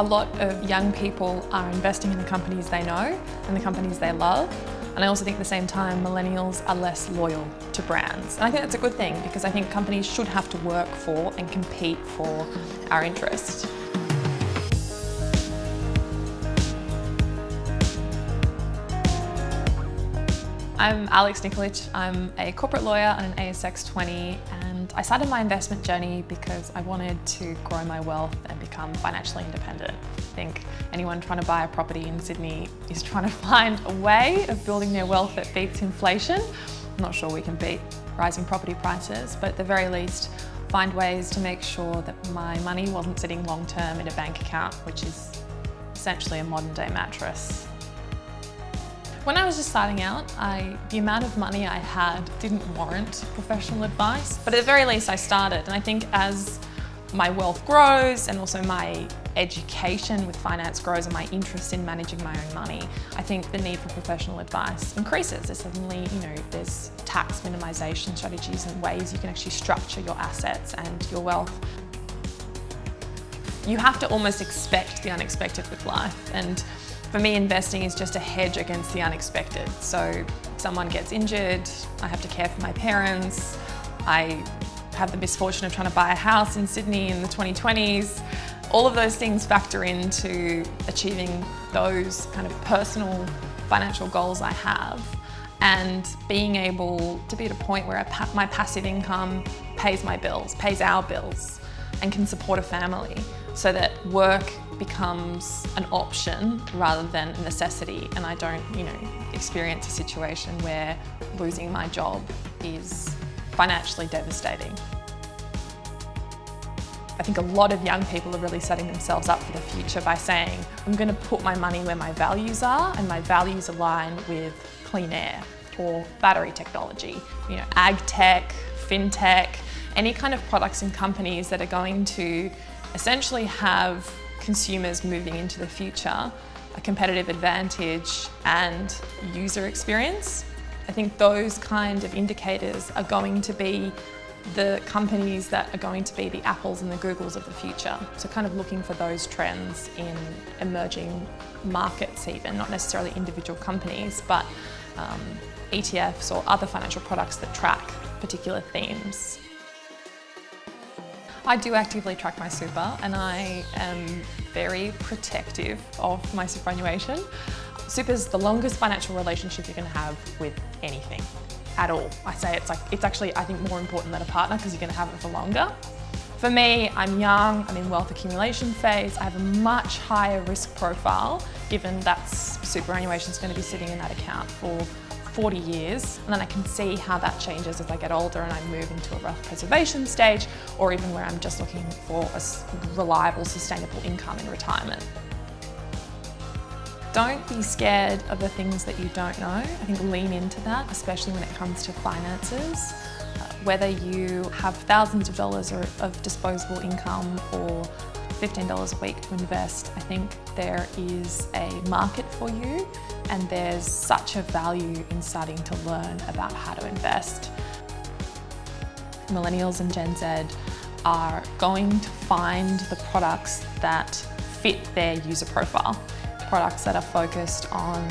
lot of young people are investing in the companies they know and the companies they love. And I also think at the same time, millennials are less loyal to brands. And I think that's a good thing because I think companies should have to work for and compete for our interest. I'm Alex Nikolic. I'm a corporate lawyer on an ASX 20, and I started my investment journey because I wanted to grow my wealth and become financially independent. I think anyone trying to buy a property in Sydney is trying to find a way of building their wealth that beats inflation. I'm not sure we can beat rising property prices, but at the very least, find ways to make sure that my money wasn't sitting long-term in a bank account, which is essentially a modern-day mattress. When I was just starting out, the amount of money I had didn't warrant professional advice, but at the very least I started. And I think as my wealth grows and also my education with finance grows and my interest in managing my own money, I think the need for professional advice increases. There's suddenly, there's tax minimization strategies and ways you can actually structure your assets and your wealth. You have to almost expect the unexpected with life, and for me, investing is just a hedge against the unexpected. So someone gets injured, I have to care for my parents, I have the misfortune of trying to buy a house in Sydney in the 2020s. All of those things factor into achieving those kind of personal financial goals I have, and being able to be at a point where my passive income pays my bills, pays our bills, and can support a family, so that work becomes an option rather than a necessity, and I don't, experience a situation where losing my job is financially devastating. I think a lot of young people are really setting themselves up for the future by saying, I'm going to put my money where my values are, and my values align with clean air or battery technology, ag tech, fintech, any kind of products and companies that are going to essentially have consumers moving into the future a competitive advantage and user experience. I think those kind of indicators are going to be the companies that are going to be the Apples and the Googles of the future. So kind of looking for those trends in emerging markets even, not necessarily individual companies, but ETFs or other financial products that track particular themes. I do actively track my super, and I am very protective of my superannuation. Super is the longest financial relationship you can have with anything at all. I say it's actually, I think, more important than a partner because you're going to have it for longer. For me, I'm young, I'm in wealth accumulation phase, I have a much higher risk profile given that superannuation is going to be sitting in that account for 40 years, and then I can see how that changes as I get older and I move into a wealth preservation stage, or even where I'm just looking for a reliable, sustainable income in retirement. Don't be scared of the things that you don't know. I think lean into that, especially when it comes to finances. Whether you have thousands of dollars of disposable income or $15 a week to invest, I think there is a market for you, and there's such a value in starting to learn about how to invest. Millennials and Gen Z are going to find the products that fit their user profile. Products that are focused on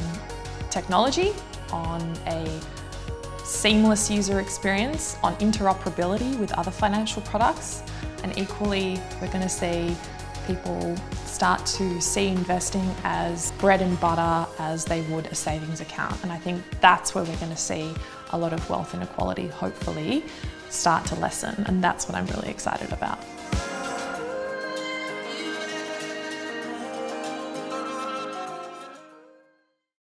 technology, on a seamless user experience, on interoperability with other financial products, and equally we're going to see people start to see investing as bread and butter as they would a savings account. And I think that's where we're going to see a lot of wealth inequality hopefully start to lessen, and that's what I'm really excited about.